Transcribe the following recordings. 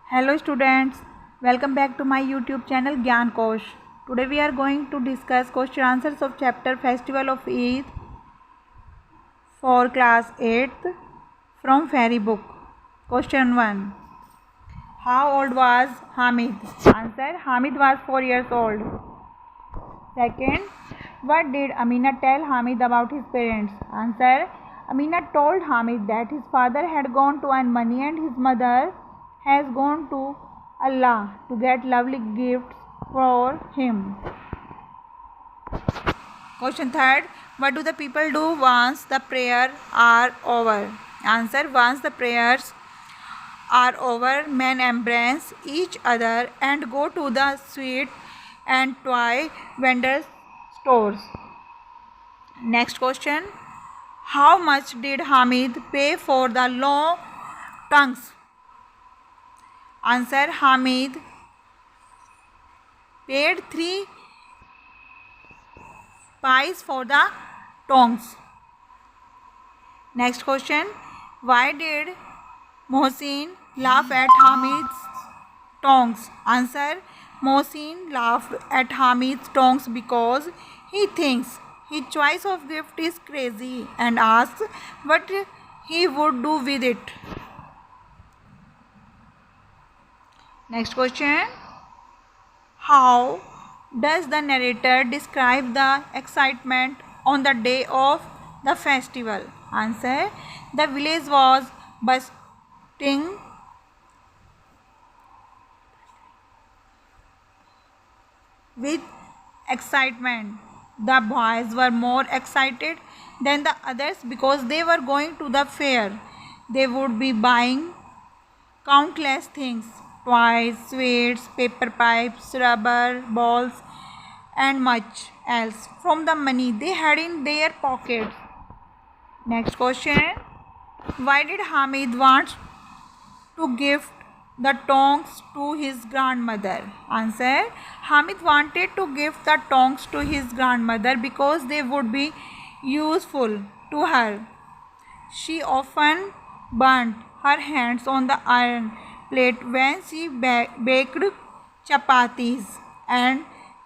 Hello students, welcome back to my YouTube channel Gyan Kosh. Today we are going to discuss question answers of chapter Festival of Eid for class 8th from Fairy book. Question 1. How old was Hamid? Answer: Hamid was 4 years old. Second, what did Amina tell Hamid about his parents? Answer: Amina told Hamid that his father had gone to earn money and his mother has gone to Allah to get lovely gifts for him. Question 3. What do the people do once the prayer are over? Answer: once the prayers are over, men embrace each other and go to the sweet and toy vendors stores. Next question. How much did Hamid pay for the long tongues? Answer: Hamid paid 3 pies for the tongs. Next question. Why did Mohsin laugh at Hamid's tongs? Answer: Mohsin laughed at Hamid's tongs because he thinks his choice of gift is crazy and asks what he would do with it. Next question. How does the narrator describe the excitement on the day of the festival? Answer: the village was bursting with excitement. The boys were more excited than the others because they were going to the fair. They would be buying countless things: toys, sweets, paper pipes, rubber balls, and much else from the money they had in their pockets. Next question. Why did Hamid want to gift the tongs to his grandmother? Answer: Hamid wanted to gift the tongs to his grandmother because they would be useful to her. She often burnt her hands on the iron plate when she baked chapatis, and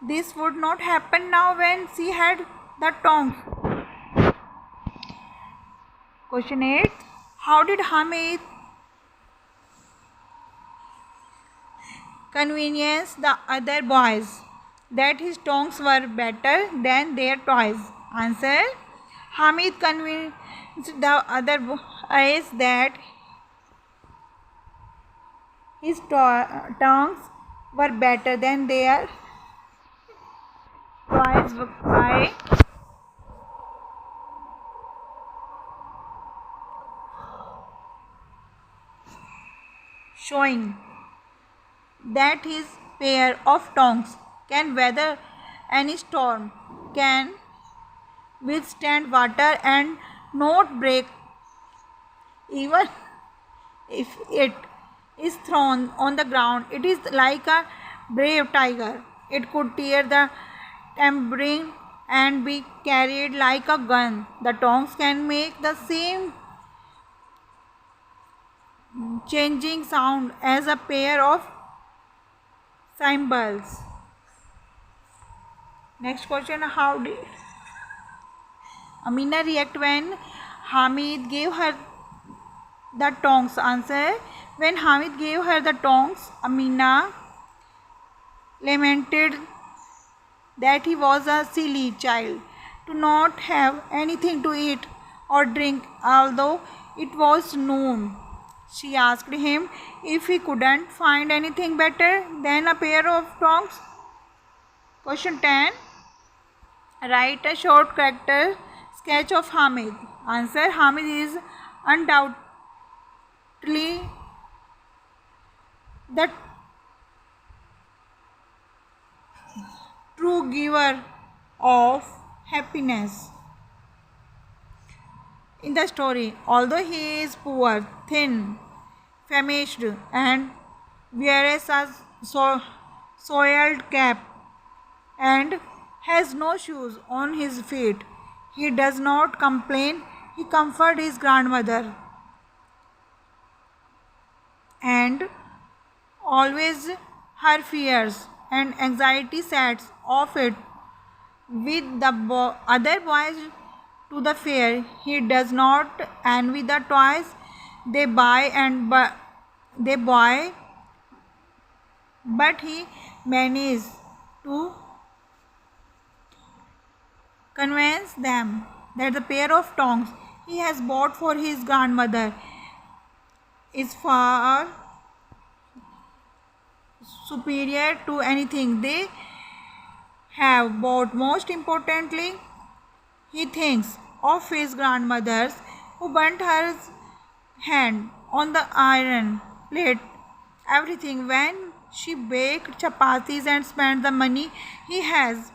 this would not happen now when she had the tongs. Question 8. How did Hamid convince the other boys that his tongs were better than their toys? Answer: Hamid convinced the other boys that his tongs were better than their toys by showing that his pair of tongs can weather any storm, can withstand water and not break even if it is thrown on the ground. It is like a brave tiger. It could tear the tambourine and be carried like a gun. The tongs can make the same changing sound as a pair of cymbals. Next question. How did Amina react when Hamid gave her the tongs? Answer: when Hamid gave her the tongs, Amina lamented that he was a silly child to not have anything to eat or drink, although it was noon. She asked him if he couldn't find anything better than a pair of tongs. Question 10. Write a short character sketch of Hamid. Answer: Hamid is undoubtedly the true giver of happiness in the story. Although he is poor, thin, famished, and wears a soiled cap and has no shoes on his feet, he does not complain. He comforts his grandmother and always her fears and anxiety sets off it with the other boys to the fair. He does not envy the toys they buy they buy, but he manages to convince them that the pair of tongs he has bought for his grandmother is far superior to anything they have bought. Most importantly, he thinks of his grandmother's who burnt her hand on the iron plate everything when she baked chapatis and spent the money he has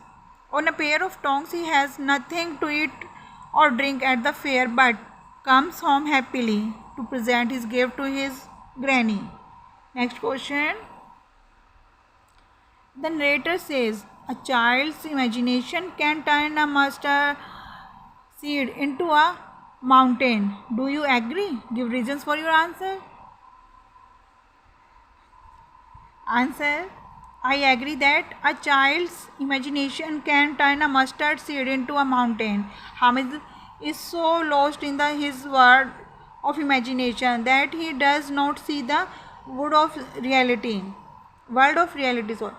on a pair of tongs. He has nothing to eat or drink at the fair but comes home happily to present his gift to his granny. Next question. The narrator says a child's imagination can turn a mustard seed into a mountain. Do you agree? Give reasons for your answer. Answer. I agree that a child's imagination can turn a mustard seed into a mountain. Hamid is so lost in his world of imagination that he does not see the world of reality. So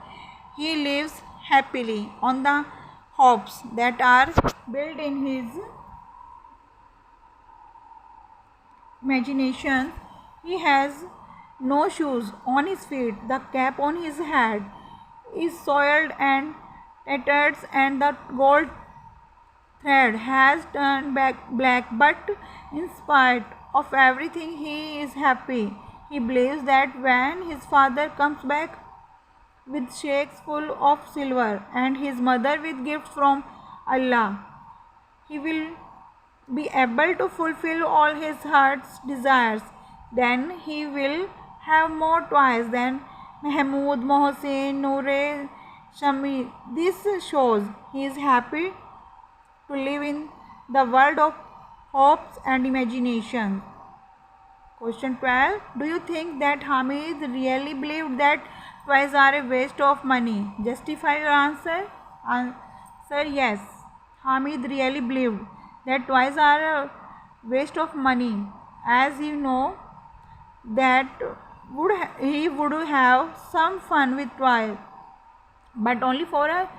he lives happily on the hopes that are built in his imagination. He has no shoes on his feet. The cap on his head is soiled and tattered, and the gold thread has turned black. But in spite of everything, he is happy. He believes that when his father comes back with shakes full of silver and his mother with gifts from Allah, he will be able to fulfill all his heart's desires. Then he will have more toys than Mahmoud, Mohsin, Noor, Shami. This shows he is happy to live in the world of hopes and imagination. Question 12. Do you think that Hamid really believed that toys are a waste of money? Justify your answer. Answer yes. Hamid really believed that toys are a waste of money, as you know that he would have some fun with toys, but only for a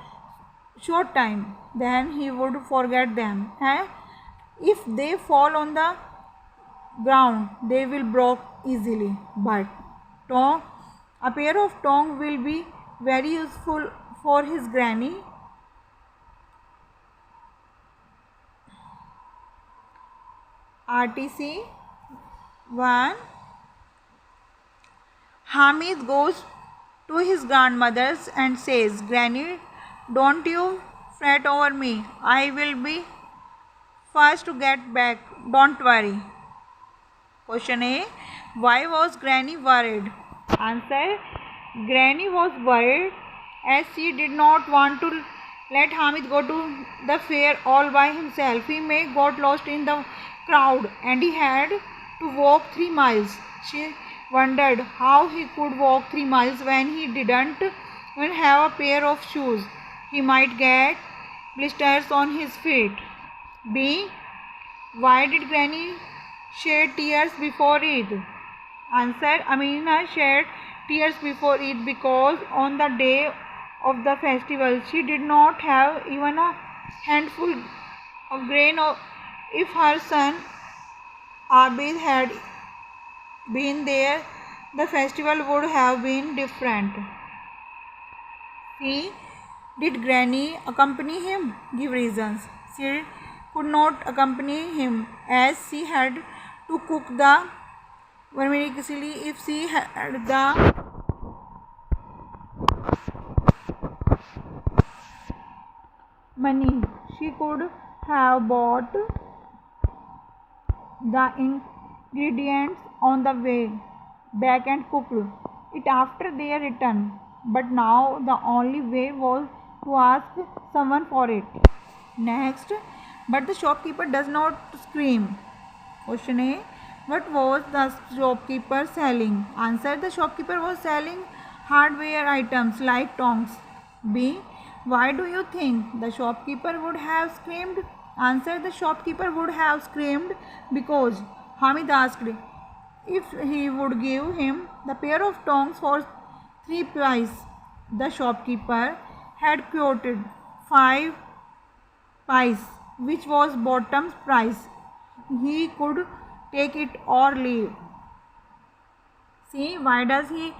short time. Then he would forget them. If they fall on the ground, they will break easily. But a pair of tongs will be very useful for his granny. RTC 1. Hamid goes to his grandmother's and says, Granny, don't you fret over me. I will be first to get back. Don't worry. Question A. Why was Granny worried? Answer. Granny was worried as she did not want to let Hamid go to the fair all by himself. He may got lost in the crowd and he had to walk 3 miles. She wondered how he could walk 3 miles when he didn't even have a pair of shoes. He might get blisters on his feet. B. Why did Granny shed tears before Eid? Answer. Amina shed tears before Eid because on the day of the festival she did not have even a handful of grain. If her son Abid had been there, the festival would have been different. C. Did Granny accompany him? Give reasons. She could not accompany him as she had to cook the vermicelli. If she had the money, she could have bought the ingredients on the way back and cooked it after their return. But now the only way was to ask someone for it. Next, but the shopkeeper does not scream. Question A. What was the shopkeeper selling? Answer. The shopkeeper was selling hardware items like tongs. B. Why do you think the shopkeeper would have screamed? Answer. The shopkeeper would have screamed because Hamid asked if he would give him the pair of tongs for 3 pice. The shopkeeper had quoted 5 pice, which was bottom's price. He could take it or leave. See, why does he